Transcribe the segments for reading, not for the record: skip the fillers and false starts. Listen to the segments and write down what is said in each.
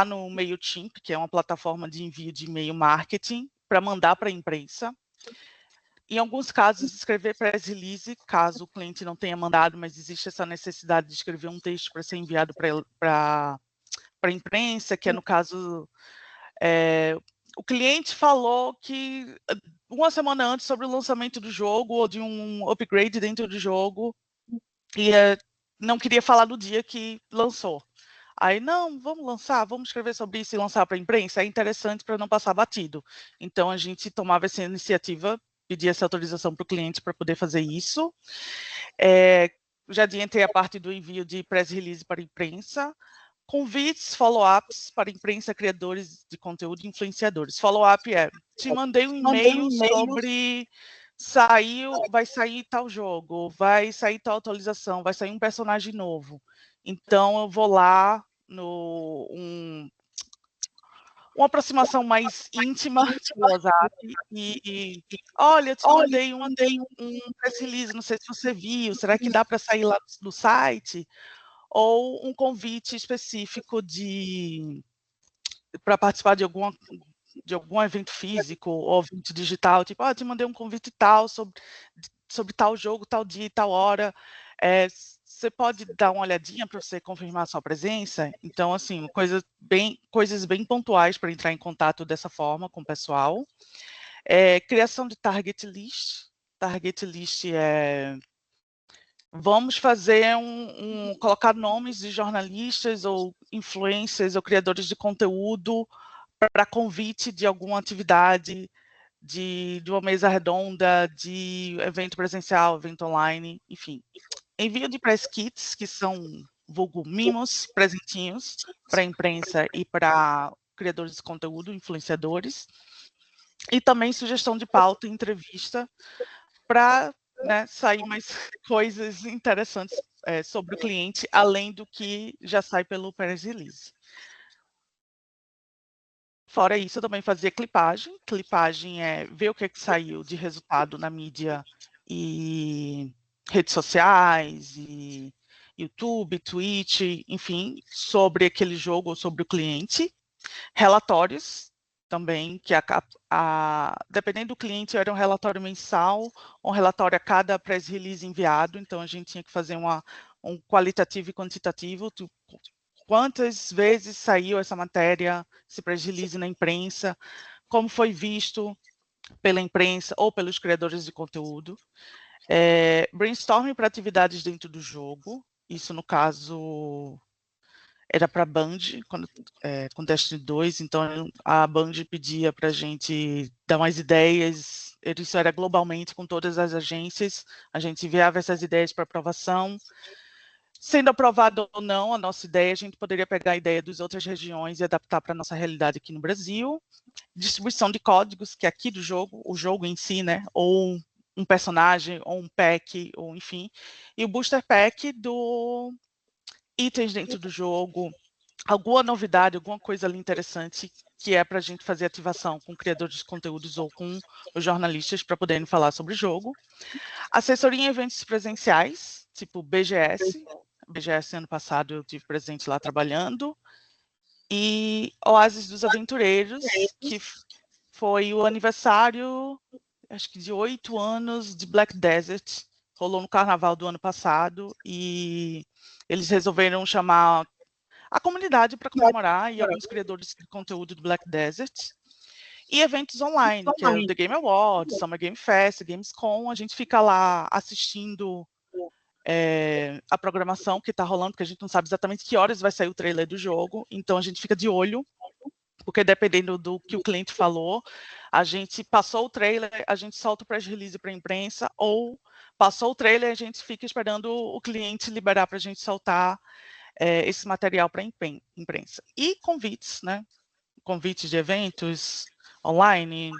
no MailChimp, que é uma plataforma de envio de e-mail marketing, para mandar para a imprensa. Em alguns casos, escrever press release, caso o cliente não tenha mandado, mas existe essa necessidade de escrever um texto para ser enviado para a imprensa, que é no caso, o cliente falou que uma semana antes sobre o lançamento do jogo ou de um upgrade dentro do jogo e não queria falar do dia que lançou. Aí, não, vamos lançar, vamos escrever sobre isso e lançar para a imprensa, é interessante para não passar batido. Então, a gente tomava essa iniciativa, pedia essa autorização para o cliente para poder fazer isso. Já adiantei a parte do envio de press release para a imprensa, convites, follow-ups para a imprensa, criadores de conteúdo e influenciadores. Follow-up te mandei um e-mail sobre vai sair tal jogo, vai sair tal atualização, vai sair um personagem novo. Então, eu vou lá uma aproximação mais íntima do WhatsApp e olha, eu te mandei um press release, não sei se você viu, será que dá para sair lá do site? Ou um convite específico para participar de algum evento físico ou evento digital, tipo, te mandei um convite tal sobre tal jogo, tal dia e tal hora, você pode dar uma olhadinha para você confirmar a sua presença? Então, assim, coisas bem pontuais para entrar em contato dessa forma com o pessoal. Criação de target list. Target list vamos fazer colocar nomes de jornalistas ou influencers ou criadores de conteúdo para convite de alguma atividade, de uma mesa redonda, de evento presencial, evento online, enfim. Envio de press kits, que são vulgo mimos, presentinhos para a imprensa e para criadores de conteúdo, influenciadores. E também sugestão de pauta e entrevista para sair mais coisas interessantes sobre o cliente, além do que já sai pelo press release. Fora isso, eu também fazia clipagem. Clipagem é ver o que saiu de resultado na mídia e redes sociais, e YouTube, Twitch, enfim, sobre aquele jogo ou sobre o cliente. Relatórios também, que dependendo do cliente, era um relatório mensal, um relatório a cada press release enviado, então a gente tinha que fazer um qualitativo e quantitativo, quantas vezes saiu essa matéria, esse press release na imprensa, como foi visto pela imprensa ou pelos criadores de conteúdo. Brainstorming para atividades dentro do jogo, isso no caso era para a Band, com Destiny 2, então a Band pedia para a gente dar mais ideias, isso era globalmente com todas as agências, a gente enviava essas ideias para aprovação. Sendo aprovado ou não a nossa ideia, a gente poderia pegar a ideia das outras regiões e adaptar para a nossa realidade aqui no Brasil. Distribuição de códigos, que é aqui do jogo, o jogo em si, né? Ou um personagem, ou um pack, ou enfim. E o booster pack do itens dentro do jogo, alguma novidade, alguma coisa ali interessante que é para a gente fazer ativação com criadores de conteúdos ou com os jornalistas para poderem falar sobre o jogo. Assessoria em eventos presenciais, tipo BGS. BGS ano passado eu tive presente lá trabalhando. E Oásis dos Aventureiros, que foi o aniversário, acho que de 8 anos de Black Desert. Rolou no carnaval do ano passado e eles resolveram chamar a comunidade para comemorar e alguns criadores de conteúdo do Black Desert. E eventos online, que é o The Game Awards, Summer Game Fest, Gamescom, a gente fica lá assistindo a programação que está rolando, porque a gente não sabe exatamente que horas vai sair o trailer do jogo, então a gente fica de olho, porque dependendo do que o cliente falou, a gente passou o trailer, a gente solta o press release para a imprensa, ou passou o trailer, a gente fica esperando o cliente liberar para a gente soltar esse material para a imprensa. E convites, né? Convites de eventos online,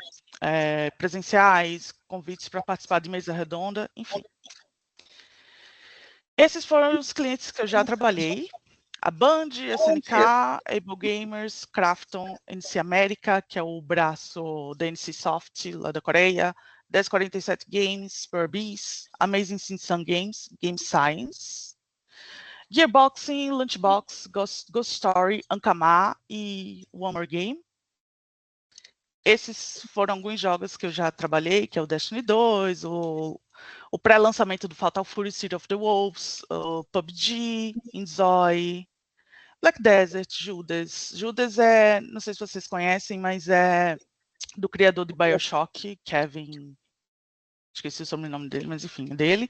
presenciais, convites para participar de mesa redonda, enfim. Esses foram os clientes que eu já trabalhei. A Band, SNK, Able Gamers, Krafton, NC América, que é o braço da NC Soft, lá da Coreia, 1047 Games, Burbees, Amazing Simpson Games, Game Science, Gearboxing, Lunchbox, Ghost Story, Ankama e One More Game. Esses foram alguns jogos que eu já trabalhei, que é o Destiny 2, o pré-lançamento do Fatal Fury City of the Wolves, o PUBG, Inzoi, Black Desert, Judas. Judas é, não sei se vocês conhecem, mas é do criador de BioShock, Kevin, esqueci o sobrenome dele, mas enfim, é dele.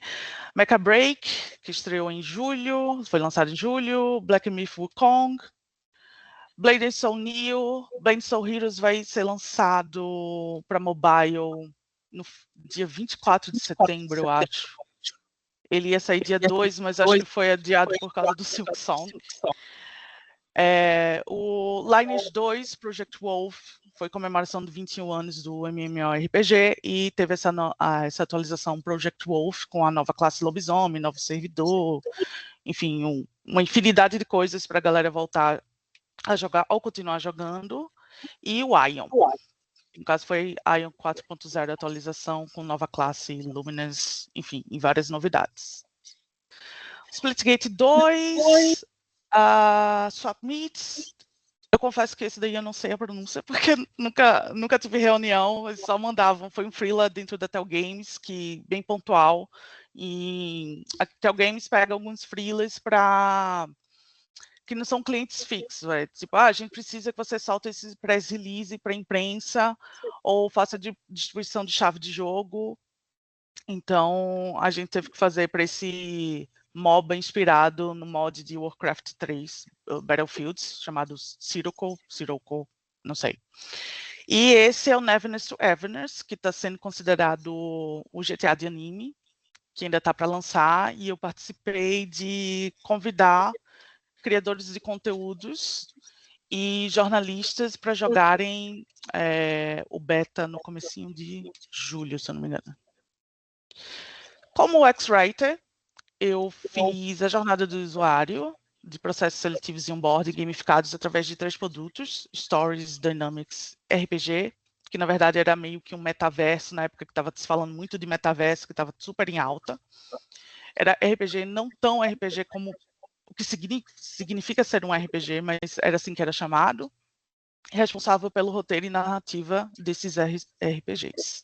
Mecha Break, que estreou em julho, foi lançado em julho, Black Myth Wukong, Blade Soul Neo, Blade Soul Heroes vai ser lançado para mobile no dia 24 de setembro, eu acho. Ele ia sair dia 2, mas acho que foi adiado por causa do Silk Song. O Lineage 2, Project Wolf, foi comemoração de 21 anos do MMORPG e teve essa atualização Project Wolf com a nova classe lobisomem, novo servidor, enfim, uma infinidade de coisas para a galera voltar a jogar ou continuar jogando. E o Ion. No caso foi Ion 4.0 atualização com nova classe Luminous, enfim, em várias novidades. Splitgate 2, Swap Meets. Eu confesso que esse daí eu não sei a pronúncia, porque nunca tive reunião, eles só mandavam. Foi um freela dentro da Tel Games, que bem pontual. E a Tel Games pega alguns freelas para que não são clientes fixos, tipo, a gente precisa que você solte esse press release para a imprensa ou faça distribuição de chave de jogo. Então, a gente teve que fazer para esse MOBA inspirado no mod de Warcraft 3, Battlefields, chamado Sirocco, não sei. E esse é o Neverness to Everness, que está sendo considerado o GTA de anime, que ainda está para lançar, e eu participei de convidar criadores de conteúdos e jornalistas para jogarem o beta no comecinho de julho, se eu não me engano. Como UX-Writer, eu fiz a jornada do usuário de processos seletivos e onboarding gamificados através de 3 produtos, Stories, Dynamics, RPG, que na verdade era meio que um metaverso, na época que estava se falando muito de metaverso, que estava super em alta. Era RPG, não tão RPG como o que significa ser um RPG, mas era assim que era chamado, responsável pelo roteiro e narrativa desses RPGs.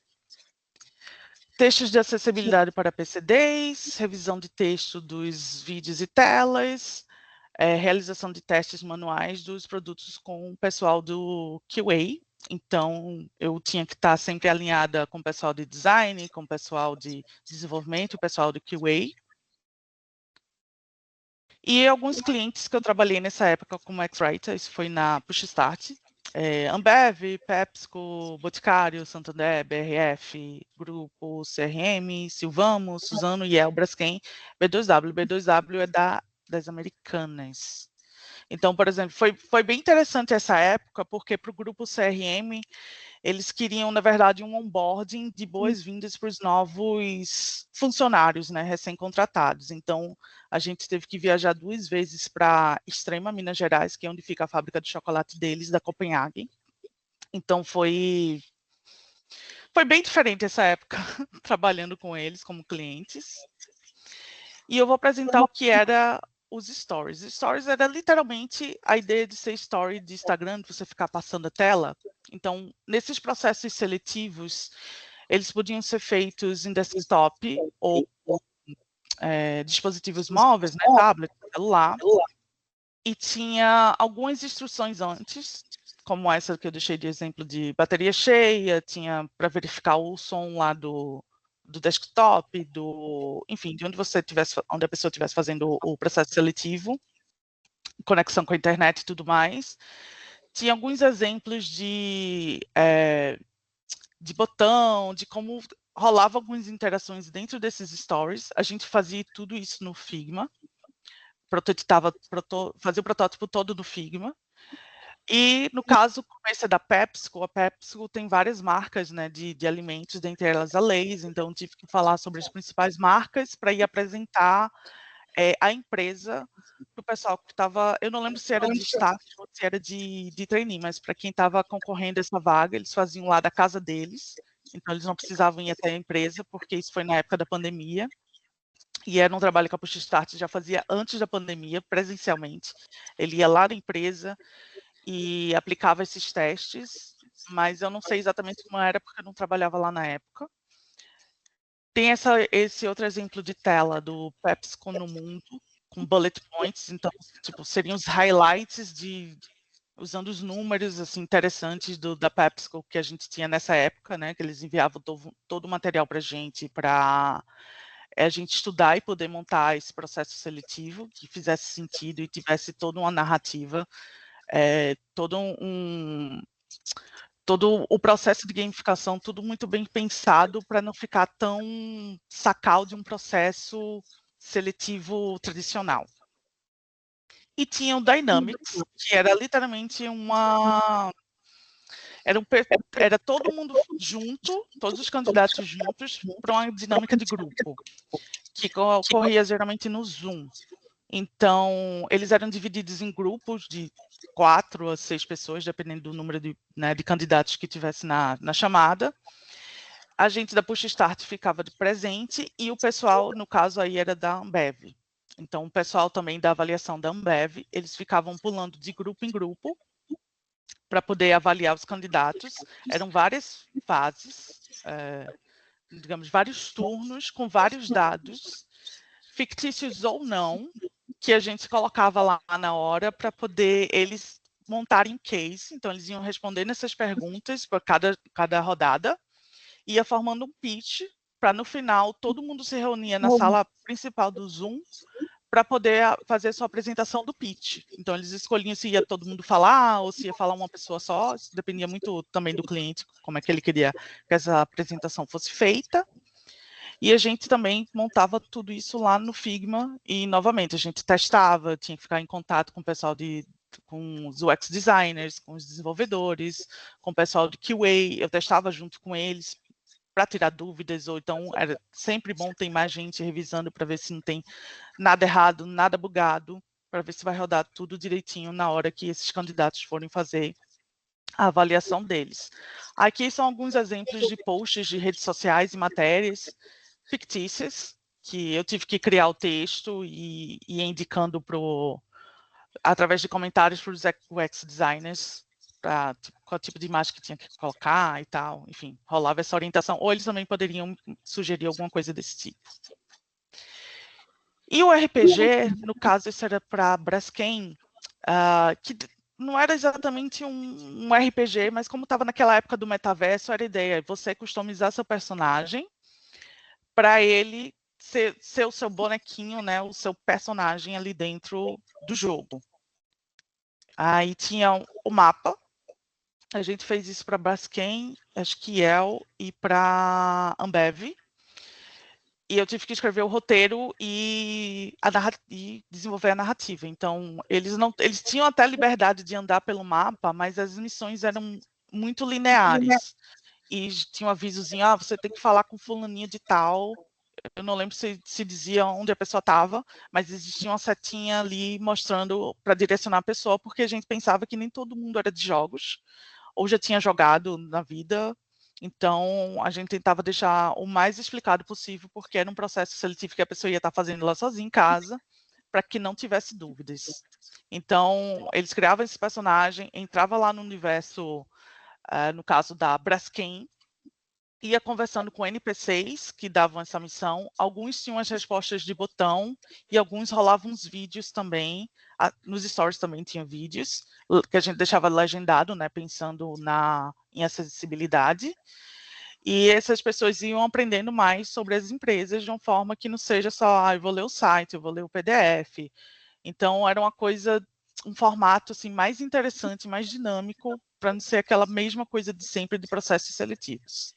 Textos de acessibilidade para PCDs, revisão de texto dos vídeos e telas, realização de testes manuais dos produtos com o pessoal do QA. Então, eu tinha que estar sempre alinhada com o pessoal de design, com o pessoal de desenvolvimento, o pessoal do QA. E alguns clientes que eu trabalhei nessa época como UX-Writer, isso foi na Push Start, Ambev, PepsiCo, Boticário, Santander, BRF, Grupo CRM, Silvamo, Suzano, Yel, Braskem, B2W. B2W é das Americanas. Então, por exemplo, foi bem interessante essa época, porque para o Grupo CRM, eles queriam, na verdade, um onboarding de boas-vindas para os novos funcionários, né, recém-contratados. Então, a gente teve que viajar 2 vezes para Extrema, Minas Gerais, que é onde fica a fábrica de chocolate deles, da Copenhague. Então, foi bem diferente essa época, trabalhando com eles como clientes. E eu vou apresentar o que era os stories. Stories era literalmente a ideia de ser story de Instagram, de você ficar passando a tela. Então, nesses processos seletivos, eles podiam ser feitos em desktop ou dispositivos móveis, né, tablet, celular. E tinha algumas instruções antes, como essa que eu deixei de exemplo de bateria cheia, tinha para verificar o som lá do desktop, enfim, de onde onde a pessoa estivesse fazendo o processo seletivo, conexão com a internet e tudo mais. Tinha alguns exemplos de botão, de como rolava algumas interações dentro desses stories. A gente fazia tudo isso no Figma, fazia o protótipo todo no Figma. E, no caso, como esse é da PepsiCo, a PepsiCo tem várias marcas, né, de alimentos, dentre elas a Lay's, então tive que falar sobre as principais marcas para ir apresentar a empresa para o pessoal que estava, eu não lembro se era de staff ou se era de trainee, mas para quem estava concorrendo a essa vaga, eles faziam lá da casa deles, então eles não precisavam ir até a empresa, porque isso foi na época da pandemia. e era um trabalho que a Push Start já fazia antes da pandemia, presencialmente. Ele ia lá na empresa e aplicava esses testes, mas eu não sei exatamente como era, porque eu não trabalhava lá na época. Tem esse outro exemplo de tela do PepsiCo no mundo, com bullet points, então, tipo, seriam os highlights usando os números assim, interessantes da PepsiCo que a gente tinha nessa época, né, que eles enviavam todo o material para a gente estudar e poder montar esse processo seletivo que fizesse sentido e tivesse toda uma narrativa, todo o processo de gamificação, tudo muito bem pensado para não ficar tão sacal de um processo seletivo tradicional. E tinha o Dynamics, que era literalmente era todo mundo junto, todos os candidatos juntos, para uma dinâmica de grupo, que ocorria geralmente no Zoom. Então, eles eram divididos em grupos de 4 a 6 pessoas, dependendo do número de candidatos que tivesse na chamada. A gente da Push Start ficava de presente e o pessoal, no caso aí, era da Ambev. Então, o pessoal também da avaliação da Ambev, eles ficavam pulando de grupo em grupo para poder avaliar os candidatos. Eram várias fases, digamos, vários turnos com vários dados, fictícios ou não, que a gente colocava lá na hora para poder eles montarem case. Então, eles iam respondendo essas perguntas para cada rodada, ia formando um pitch, para no final todo mundo se reunia na sala principal do Zoom para poder fazer a sua apresentação do pitch. Então, eles escolhiam se ia todo mundo falar ou se ia falar uma pessoa só, isso dependia muito também do cliente, como é que ele queria que essa apresentação fosse feita. E a gente também montava tudo isso lá no Figma e, novamente, a gente testava, tinha que ficar em contato com o pessoal com os UX designers, com os desenvolvedores, com o pessoal de QA, eu testava junto com eles para tirar dúvidas, ou então era sempre bom ter mais gente revisando para ver se não tem nada errado, nada bugado, para ver se vai rodar tudo direitinho na hora que esses candidatos forem fazer a avaliação deles. Aqui são alguns exemplos de posts de redes sociais e matérias fictícias, que eu tive que criar o texto e ir indicando através de comentários para os UX designers, para qual tipo de imagem que tinha que colocar e tal, enfim, rolava essa orientação, ou eles também poderiam sugerir alguma coisa desse tipo. E o RPG, no caso, isso era para Braskem, que não era exatamente um RPG, mas como estava naquela época do metaverso, era a ideia, você customizar seu personagem para ele ser o seu bonequinho, né, o seu personagem ali dentro do jogo. Aí tinha o mapa, a gente fez isso para Braskem, acho que e para Ambev, e eu tive que escrever o roteiro e desenvolver a narrativa. Então, eles tinham até liberdade de andar pelo mapa, mas as missões eram muito lineares. E tinha um avisozinho, você tem que falar com fulaninho de tal. Eu não lembro se dizia onde a pessoa estava, mas existia uma setinha ali mostrando para direcionar a pessoa, porque a gente pensava que nem todo mundo era de jogos, ou já tinha jogado na vida. Então, a gente tentava deixar o mais explicado possível, porque era um processo seletivo que a pessoa ia estar fazendo lá sozinha em casa, para que não tivesse dúvidas. Então, eles criavam esse personagem, entrava lá no universo, no caso da Braskem, ia conversando com NPCs que davam essa missão, alguns tinham as respostas de botão e alguns rolavam uns vídeos também, nos stories também tinha vídeos, que a gente deixava legendado, né, pensando em acessibilidade, e essas pessoas iam aprendendo mais sobre as empresas de uma forma que não seja só, eu vou ler o site, eu vou ler o PDF. Então, era um formato assim, mais interessante, mais dinâmico, para não ser aquela mesma coisa de sempre de processos seletivos.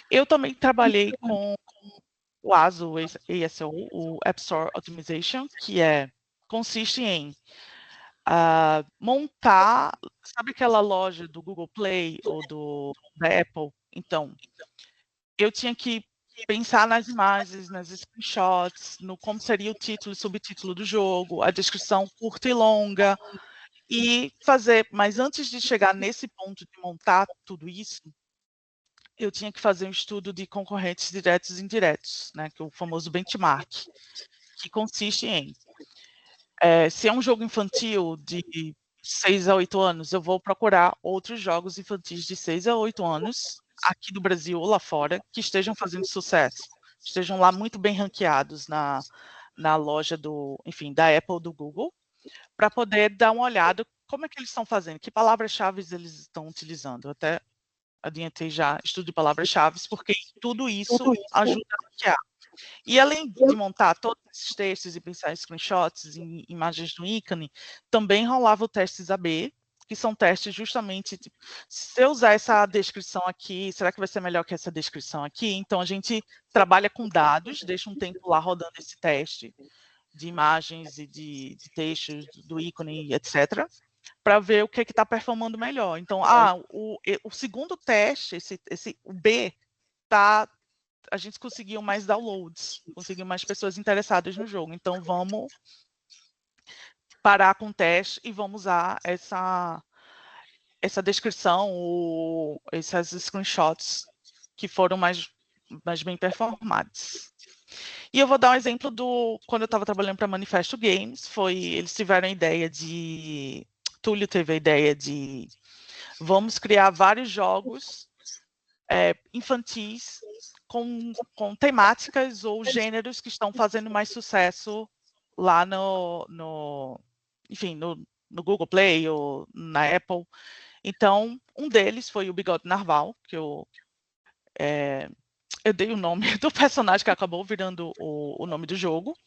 Eu também trabalhei com o ASO, o App Store Optimization, que consiste em montar, sabe aquela loja do Google Play ou da Apple? Então, eu tinha que pensar nas imagens, nas screenshots, no como seria o título e subtítulo do jogo, a descrição curta e longa, e fazer, mas antes de chegar nesse ponto de montar tudo isso, eu tinha que fazer um estudo de concorrentes diretos e indiretos, né, que é o famoso benchmark, que consiste em, se é um jogo infantil de 6 a 8 anos, eu vou procurar outros jogos infantis de 6 a 8 anos, aqui do Brasil ou lá fora, que estejam fazendo sucesso, estejam lá muito bem ranqueados na loja enfim, da Apple, do Google, para poder dar uma olhada como é que eles estão fazendo, que palavras-chave eles estão utilizando. Até adiantei já estudo de palavras-chave, porque tudo isso ajuda a ranquear. E além de montar todos esses textos e pensar em screenshots, em imagens do ícone, também rolava o testes AB, que são testes justamente, tipo, se eu usar essa descrição aqui, será que vai ser melhor que essa descrição aqui? Então, a gente trabalha com dados, deixa um tempo lá rodando esse teste de imagens e de textos, do ícone, etc., para ver o que está performando melhor. Então, o segundo teste, o B, a gente conseguiu mais downloads, conseguiu mais pessoas interessadas no jogo. Então, vamos parar com o teste e vamos usar essa descrição, ou esses screenshots que foram mais bem performados. E eu vou dar um exemplo quando eu estava trabalhando para Manifesto Games, eles tiveram a ideia Túlio teve a ideia de vamos criar vários jogos infantis com temáticas ou gêneros que estão fazendo mais sucesso lá enfim, no Google Play ou na Apple. Então, um deles foi o Bigode Narval, que eu dei o nome do personagem que acabou virando o nome do jogo.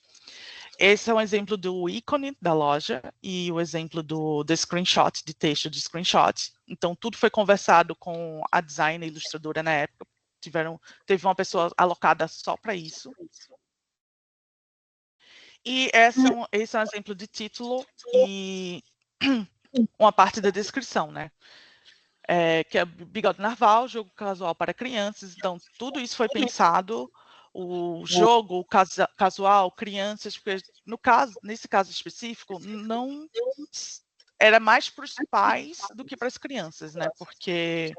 Esse é um exemplo do ícone da loja e o exemplo do screenshot, de texto de screenshot. Então, tudo foi conversado com a designer e ilustradora na época. Teve uma pessoa alocada só para isso. E esse é um exemplo de título e uma parte da descrição, né? Que é Bigode Narval, jogo casual para crianças. Então, tudo isso foi pensado, o jogo casual, crianças, porque nesse caso específico, não era mais para os pais do que para as crianças, né? Porque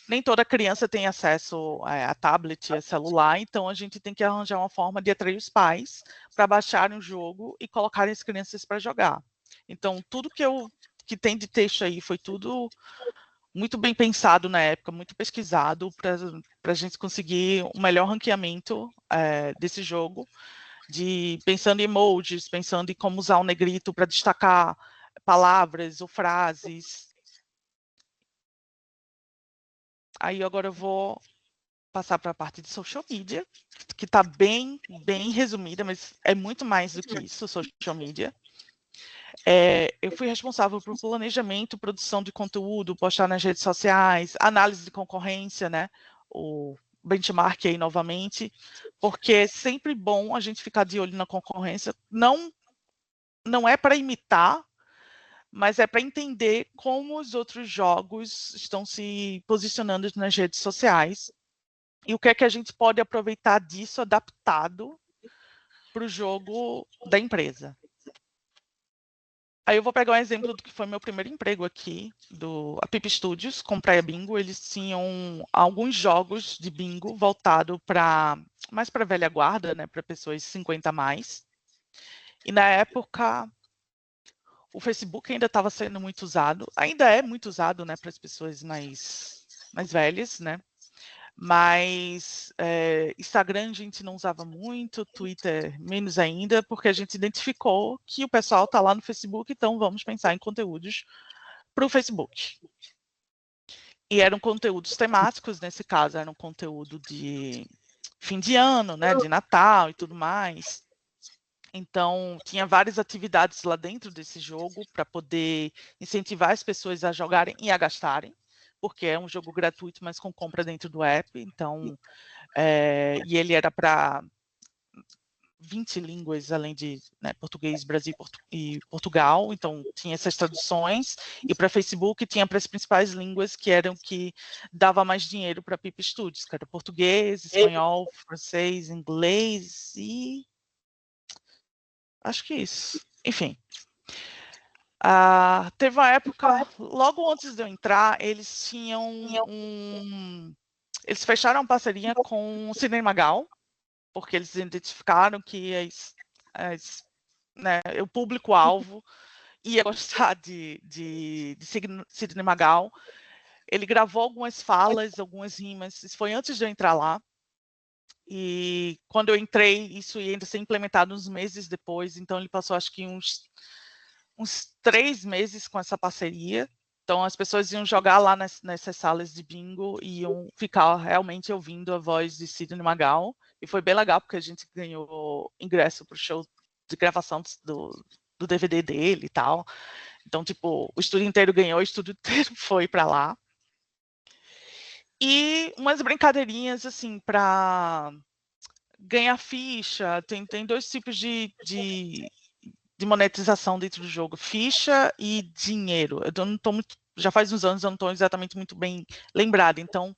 nem toda criança tem acesso a tablet, a celular, então a gente tem que arranjar uma forma de atrair os pais para baixarem o jogo e colocarem as crianças para jogar. Então, tudo que tem de texto aí foi tudo muito bem pensado na época, muito pesquisado para a gente conseguir um melhor ranqueamento desse jogo, pensando em emojis, pensando em como usar o negrito para destacar palavras ou frases. Aí agora eu vou passar para a parte de social media, que está bem resumida, mas é muito mais do que isso, social media. Eu fui responsável por planejamento, produção de conteúdo, postar nas redes sociais, análise de concorrência, né? O benchmark aí novamente, porque é sempre bom a gente ficar de olho na concorrência. Não é para imitar, mas é para entender como os outros jogos estão se posicionando nas redes sociais e o que é que a gente pode aproveitar disso adaptado para o jogo da empresa. Aí eu vou pegar um exemplo do que foi meu primeiro emprego aqui, a Pip Studios, com Praia Bingo. Eles tinham alguns jogos de bingo voltado mais para velha guarda, né, para pessoas 50 a mais. E na época, o Facebook ainda estava sendo muito usado, ainda é muito usado, né, para as pessoas mais velhas, né? Mas Instagram a gente não usava muito, Twitter menos ainda, porque a gente identificou que o pessoal está lá no Facebook, então vamos pensar em conteúdos para o Facebook. E eram conteúdos temáticos, nesse caso, era um conteúdo de fim de ano, né, de Natal e tudo mais. Então, tinha várias atividades lá dentro desse jogo para poder incentivar as pessoas a jogarem e a gastarem, porque é um jogo gratuito, mas com compra dentro do app. Então, e ele era para 20 línguas, além de português, Brasil e Portugal, então tinha essas traduções, e para Facebook tinha para as principais línguas que eram que dava mais dinheiro para a Pip Studios, que era português, espanhol, francês, inglês e acho que isso. Enfim. Teve uma época, logo antes de eu entrar, eles tinham eles fecharam uma parceria com o Cinemagal, porque eles identificaram que né, o público-alvo ia gostar de Sidney Magal. Ele gravou algumas falas, algumas rimas, isso foi antes de eu entrar lá. E quando eu entrei, isso ia ainda ser implementado uns meses depois, então ele passou acho que uns 3 meses com essa parceria. Então as pessoas iam jogar lá nessas salas de bingo e iam ficar realmente ouvindo a voz de Sidney Magal. E foi bem legal, porque a gente ganhou ingresso para o show de gravação do DVD dele e tal. Então, tipo, o estúdio inteiro ganhou, o estúdio inteiro foi para lá. E umas brincadeirinhas, assim, para ganhar ficha. Tem 2 tipos de monetização dentro do jogo, ficha e dinheiro. Eu não tô muito, já faz uns anos, eu não estou exatamente muito bem lembrada. Então,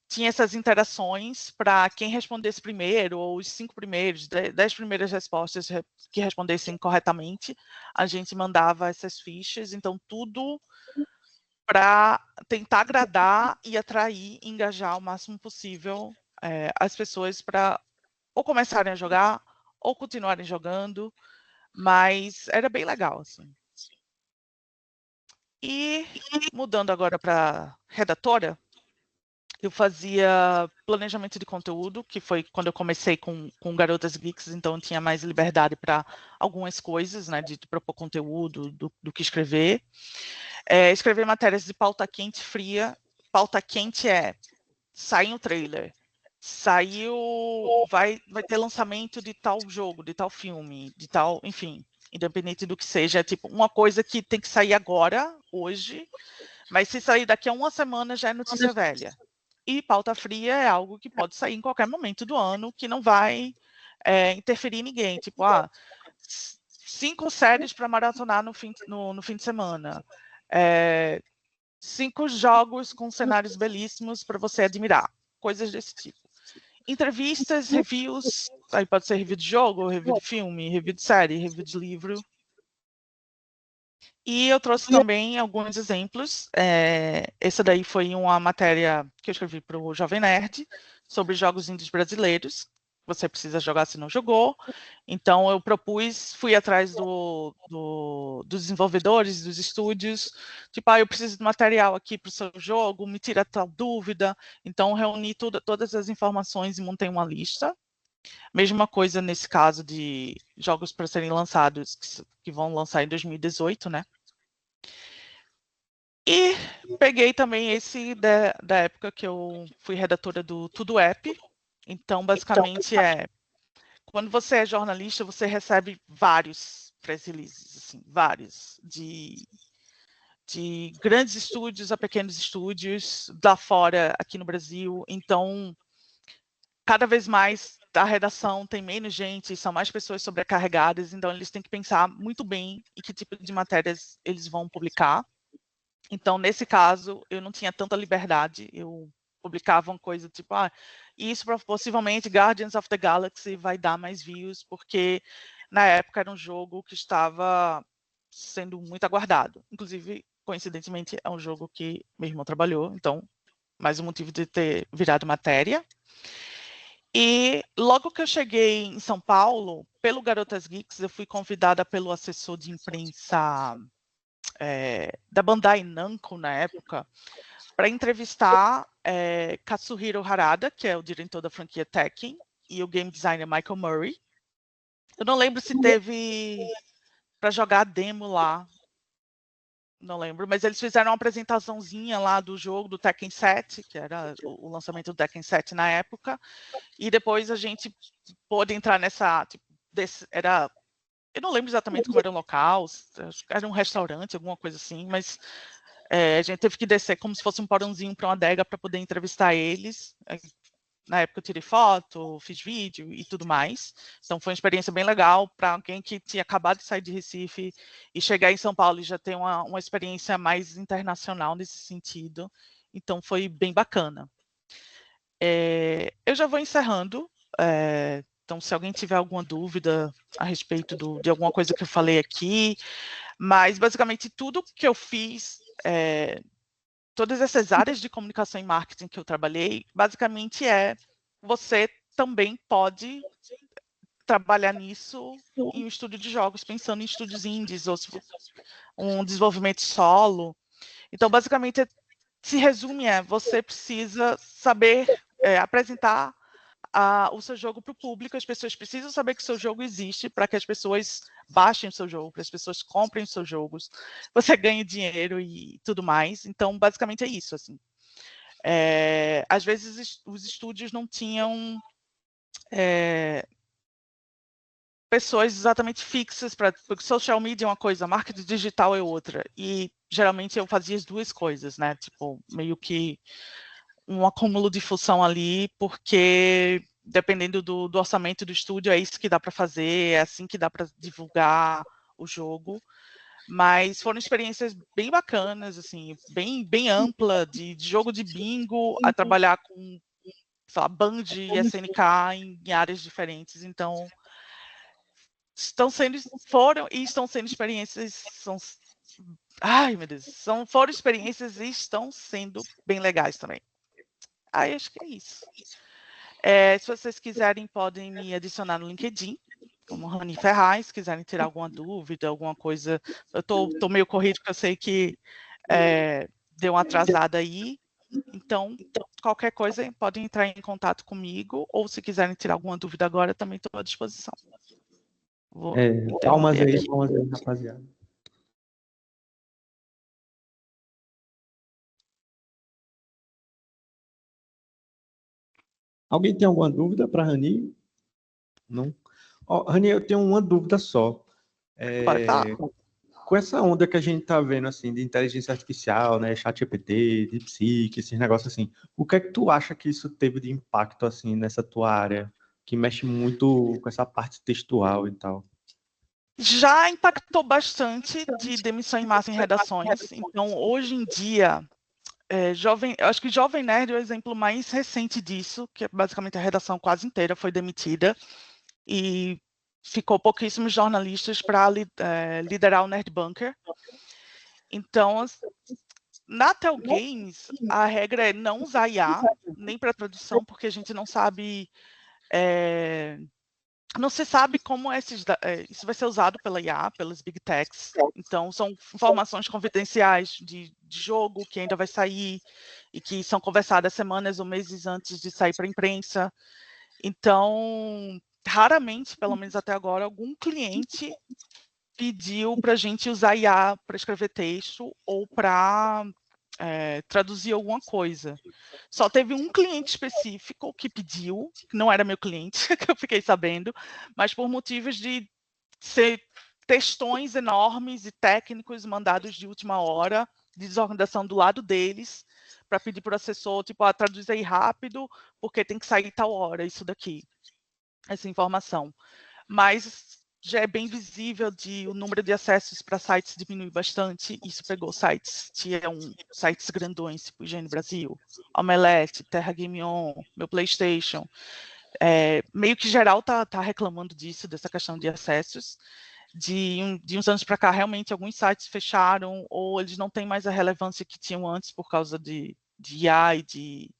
tinha essas interações para quem respondesse primeiro, ou os 5 primeiros, 10 primeiras respostas que respondessem corretamente, a gente mandava essas fichas. Então, tudo para tentar agradar e atrair, engajar o máximo possível as pessoas para ou começarem a jogar ou continuarem jogando, mas era bem legal, assim. E mudando agora para redatora, eu fazia planejamento de conteúdo, que foi quando eu comecei com Garotas Geeks, então eu tinha mais liberdade para algumas coisas, né, de propor conteúdo, do que escrever. Escrever matérias de pauta quente fria. Pauta quente sai um trailer, vai ter lançamento de tal jogo, de tal filme, de tal, enfim, independente do que seja, é tipo uma coisa que tem que sair agora, hoje, mas se sair daqui a uma semana já é notícia velha. E pauta fria é algo que pode sair em qualquer momento do ano, que não vai interferir em ninguém. Tipo, 5 séries para maratonar no fim de semana. 5 jogos com cenários belíssimos para você admirar. Coisas desse tipo. Entrevistas, reviews, aí pode ser review de jogo, review de filme, review de série, review de livro. E eu trouxe também alguns exemplos. Essa daí foi uma matéria que eu escrevi para o Jovem Nerd, sobre jogos indies brasileiros. Você precisa jogar se não jogou. Então, eu fui atrás dos desenvolvedores, dos estúdios. Tipo, eu preciso de material aqui para o seu jogo, me tira tal dúvida. Então, reuni todas as informações e montei uma lista. Mesma coisa nesse caso de jogos para serem lançados, que vão lançar em 2018, né? E peguei também esse da época que eu fui redatora do Tudo App. Então, basicamente, quando você é jornalista, você recebe vários press releases, assim, vários, de grandes estúdios a pequenos estúdios, lá fora, aqui no Brasil. Então, cada vez mais a redação tem menos gente, são mais pessoas sobrecarregadas, então eles têm que pensar muito bem em que tipo de matérias eles vão publicar. Então, nesse caso, eu não tinha tanta liberdade, eu publicava uma coisa tipo, isso possivelmente Guardians of the Galaxy vai dar mais views, porque na época era um jogo que estava sendo muito aguardado. Inclusive, coincidentemente, é um jogo que meu irmão trabalhou, então, mais um motivo de ter virado matéria. E logo que eu cheguei em São Paulo, pelo Garotas Geeks, eu fui convidada pelo assessor de imprensa da Bandai Namco, na época, para entrevistar Katsuhiro Harada, que é o diretor da franquia Tekken, e o game designer Michael Murray. Eu não lembro se teve para jogar a demo lá, não lembro, mas eles fizeram uma apresentaçãozinha lá do jogo do Tekken 7, que era o lançamento do Tekken 7 na época, e depois a gente pôde entrar nessa, tipo, eu não lembro exatamente como era o local, era um restaurante, alguma coisa assim, mas a gente teve que descer como se fosse um porãozinho para uma adega para poder entrevistar eles. Na época eu tirei foto, fiz vídeo e tudo mais. Então foi uma experiência bem legal para alguém que tinha acabado de sair de Recife e chegar em São Paulo e já ter uma experiência mais internacional nesse sentido. Então foi bem bacana. Eu já vou encerrando. Então, se alguém tiver alguma dúvida a respeito de alguma coisa que eu falei aqui, mas basicamente tudo que eu fiz todas essas áreas de comunicação e marketing que eu trabalhei, basicamente você também pode trabalhar nisso em um estúdio de jogos, pensando em estúdios indies, ou um desenvolvimento solo. Então, basicamente, se resume você precisa saber apresentar o seu jogo para o público, as pessoas precisam saber que o seu jogo existe para que as pessoas baixem o seu jogo, para as pessoas comprem os seus jogos, você ganhe dinheiro e tudo mais. Então, basicamente é isso, assim. Às vezes os estúdios não tinham pessoas exatamente fixas, porque social media é uma coisa, marketing digital é outra, e geralmente eu fazia as duas coisas, né, tipo, meio que um acúmulo de função ali, porque dependendo do orçamento do estúdio, é isso que dá para fazer, é assim que dá para divulgar o jogo. Mas foram experiências bem bacanas, assim, bem ampla, de jogo de bingo a trabalhar com, sei lá, Band e SNK em áreas diferentes. Então, foram e estão sendo experiências, ai meu Deus, foram experiências e estão sendo bem legais também. Aí acho que é isso. Se vocês quiserem, podem me adicionar no LinkedIn, como Rani Ferraz, se quiserem tirar alguma dúvida, alguma coisa. Eu tô meio corrido, porque eu sei que deu uma atrasada aí. Então, qualquer coisa, podem entrar em contato comigo, ou se quiserem tirar alguma dúvida agora, também estou à disposição. Vou palmas interromper aqui. Palmas aí, rapaziada. Alguém tem alguma dúvida para Rani? Não? Rani, eu tenho uma dúvida só. Pode falar. Com essa onda que a gente está vendo, assim, de inteligência artificial, né, ChatGPT, DeepSeek, esses negócios assim, o que é que tu acha que isso teve de impacto, assim, nessa tua área, que mexe muito com essa parte textual e tal? Já impactou bastante de demissão em massa em redações. Então, hoje em dia, eu acho que Jovem Nerd é o exemplo mais recente disso, que é basicamente a redação quase inteira foi demitida e ficou pouquíssimos jornalistas para liderar o Nerd Bunker. Então, na Tel Games, a regra é não usar IA, nem para tradução, porque a gente não sabe, não se sabe como isso vai ser usado pela IA, pelas Big Techs. Então, são informações confidenciais de jogo que ainda vai sair e que são conversadas semanas ou meses antes de sair para a imprensa. Então, raramente, pelo menos até agora, algum cliente pediu para a gente usar IA para escrever texto ou para traduzir alguma coisa. Só teve um cliente específico que pediu, que não era meu cliente, que eu fiquei sabendo, mas por motivos de ser textões enormes e técnicos mandados de última hora, de desorganização do lado deles, para pedir para o assessor, tipo, traduz aí rápido, porque tem que sair tal hora, isso daqui, essa informação. Mas já é bem visível o número de acessos para sites diminui bastante. Isso pegou sites, sites grandões, tipo Higiene Brasil, Omelete, Terra Game On, meu PlayStation. Meio que geral tá reclamando disso, dessa questão de acessos. De uns anos para cá, realmente, alguns sites fecharam ou eles não têm mais a relevância que tinham antes por causa de IA e de...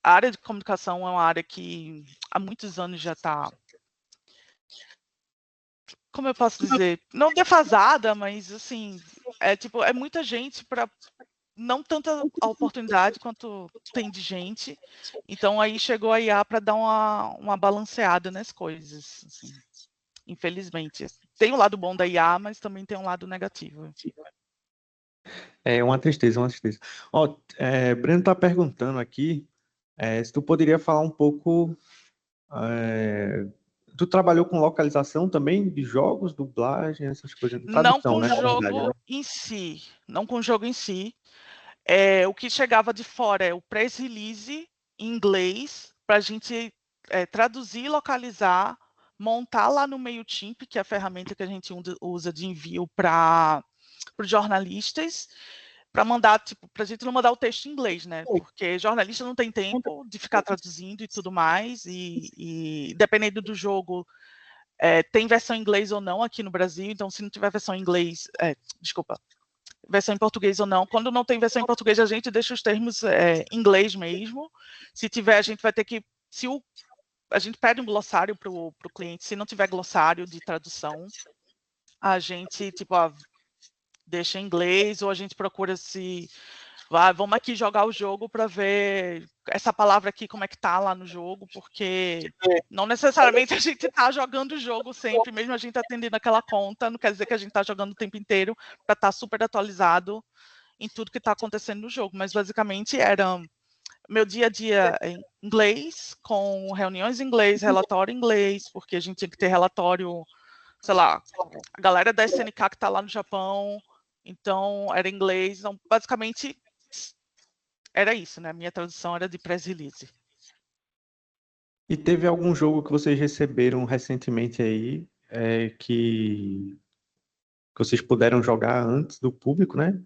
a área de comunicação é uma área que há muitos anos já está, como eu posso dizer, não defasada, mas assim, é muita gente para não tanta oportunidade quanto tem de gente. Então aí chegou a IA para dar uma balanceada nas coisas, assim, infelizmente. Tem o lado bom da IA, mas também tem um lado negativo. É uma tristeza, uma tristeza. Breno está perguntando aqui se tu poderia falar um pouco. Tu trabalhou com localização também de jogos, dublagem, essas coisas, Não tradução, com o né? Na verdade, jogo né? em si, não com o jogo em si. O que chegava de fora é o press release em inglês, para a gente traduzir, localizar, montar lá no MailChimp, que é a ferramenta que a gente usa de envio para os jornalistas, para mandar, tipo, para a gente não mandar o texto em inglês, né? Porque jornalista não tem tempo de ficar traduzindo e tudo mais, e dependendo do jogo, tem versão em inglês ou não aqui no Brasil, então se não tiver versão em inglês, desculpa, versão em português ou não. Quando não tem versão em português, a gente deixa os termos em inglês mesmo. Se tiver, a gente vai ter que... a gente pede um glossário para o cliente. Se não tiver glossário de tradução, a gente deixa em inglês, ou a gente procura vamos aqui jogar o jogo para ver essa palavra aqui, como é que tá lá no jogo, porque não necessariamente a gente tá jogando o jogo sempre, mesmo a gente atendendo aquela conta, não quer dizer que a gente tá jogando o tempo inteiro para estar super atualizado em tudo que está acontecendo no jogo, mas basicamente era meu dia a dia em inglês, com reuniões em inglês, relatório em inglês, porque a gente tinha que ter relatório, sei lá, a galera da SNK que está lá no Japão, então era inglês, então basicamente era isso, né? Minha tradução era de press release. E teve algum jogo que vocês receberam recentemente aí, que vocês puderam jogar antes do público, né?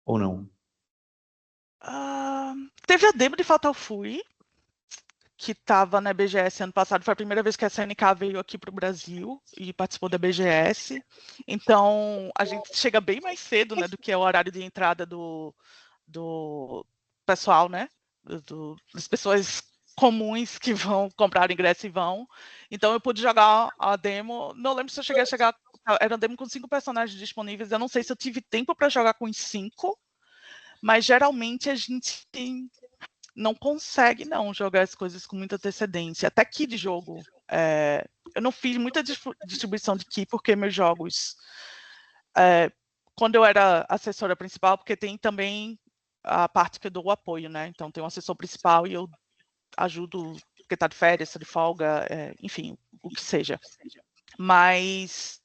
Ou não? Teve a demo de Fatal Fury, que estava na BGS ano passado. Foi a primeira vez que a SNK veio aqui para o Brasil e participou da BGS. Então, a gente chega bem mais cedo, né, do que é o horário de entrada do pessoal, né? Das pessoas comuns que vão comprar o ingresso e vão. Então, eu pude jogar a demo. Não lembro se eu cheguei a chegar... Era uma demo com 5 personagens disponíveis. Eu não sei se eu tive tempo para jogar com os 5, mas geralmente a gente não consegue não jogar as coisas com muita antecedência. Até key de jogo. Eu não fiz muita distribuição de key, porque meus jogos... quando eu era assessora principal, porque tem também a parte que eu dou o apoio, né? Então tem um assessor principal e eu ajudo, porque está de férias, está de folga, enfim, o que seja. Mas...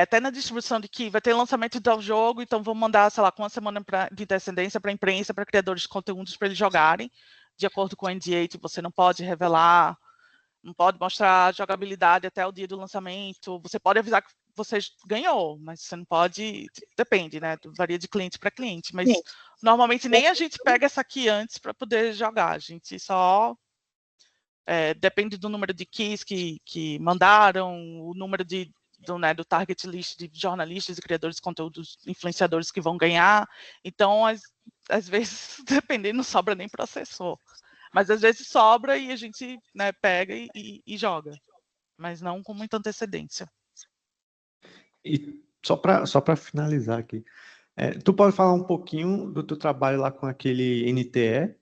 até na distribuição de que vai ter lançamento do jogo, então vou mandar, sei lá, com uma semana de descendência para a imprensa, para criadores de conteúdos, para eles jogarem, de acordo com o NDA, que você não pode revelar, não pode mostrar a jogabilidade até o dia do lançamento, você pode avisar que você ganhou, mas você não pode, depende, né, varia de cliente para cliente, mas normalmente nem a gente pega essa aqui antes para poder jogar, a gente só... depende do número de keys que mandaram, o número do target list de jornalistas e criadores de conteúdos, influenciadores que vão ganhar. Então, às vezes, dependendo, não sobra nem processor. Mas às vezes sobra e a gente, né, pega e joga. Mas não com muita antecedência. E só para finalizar aqui, tu pode falar um pouquinho do teu trabalho lá com aquele NTE?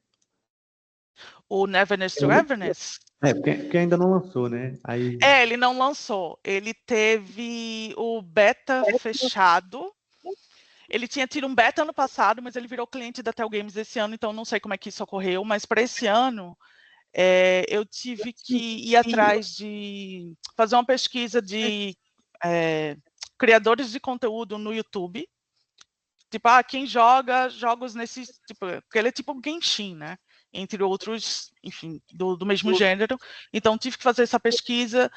O Neverness to Everness? Porque ainda não lançou, né? Aí... ele não lançou. Ele teve o beta fechado. Ele tinha tido um beta ano passado, mas ele virou cliente da Tel Games esse ano, então não sei como é que isso ocorreu, mas para esse ano eu tive que ir atrás de fazer uma pesquisa de criadores de conteúdo no YouTube. Tipo, quem joga jogos nesses... porque ele é tipo um Genshin, né? Entre outros, enfim, do mesmo gênero. Então, tive que fazer essa pesquisa.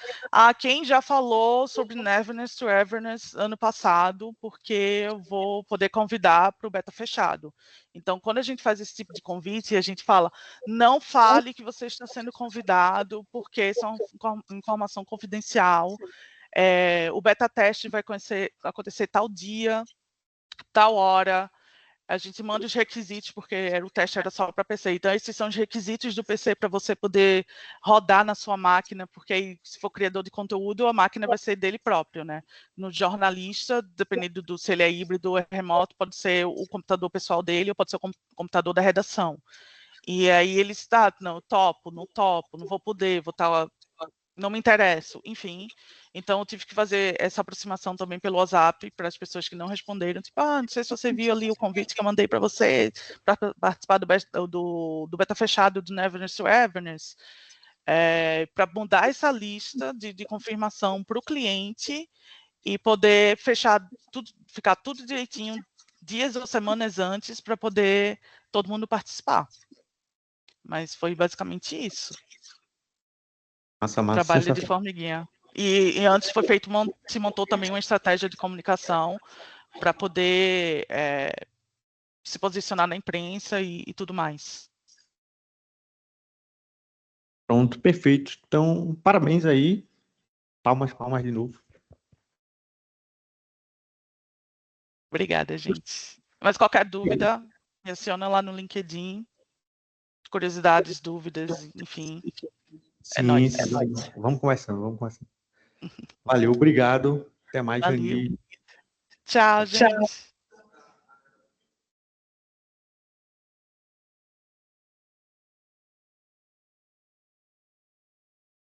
Quem já falou sobre Neverness to Everness ano passado, porque eu vou poder convidar para o beta fechado. Então, quando a gente faz esse tipo de convite, a gente fala, não fale que você está sendo convidado, porque isso é uma informação confidencial. O beta teste vai acontecer tal dia, tal hora, a gente manda os requisitos, porque o teste era só para PC. Então, esses são os requisitos do PC para você poder rodar na sua máquina, porque aí, se for criador de conteúdo, a máquina vai ser dele próprio, né? No jornalista, dependendo se ele é híbrido ou é remoto, pode ser o computador pessoal dele ou pode ser o computador da redação. E aí ele está, não, topo, não vou poder, vou estar... não me interesso, enfim. Então, eu tive que fazer essa aproximação também pelo WhatsApp para as pessoas que não responderam. Tipo, não sei se você viu ali o convite que eu mandei para você para participar do beta fechado do Neverness to Everness, para mudar essa lista de confirmação para o cliente e poder fechar tudo, ficar tudo direitinho dias ou semanas antes para poder todo mundo participar. Mas foi basicamente isso. Massa, Trabalho de formiguinha. E antes foi feito, se montou também uma estratégia de comunicação para poder se posicionar na imprensa e tudo mais. Pronto, perfeito. Então, parabéns aí. Palmas de novo. Obrigada, gente. Mas qualquer dúvida, me adiciona lá no LinkedIn. Curiosidades, dúvidas, enfim. É Sim, nóis. sim. Vamos conversando, vamos conversando. Valeu, obrigado. Até mais, Valeu. Jani. Tchau, gente.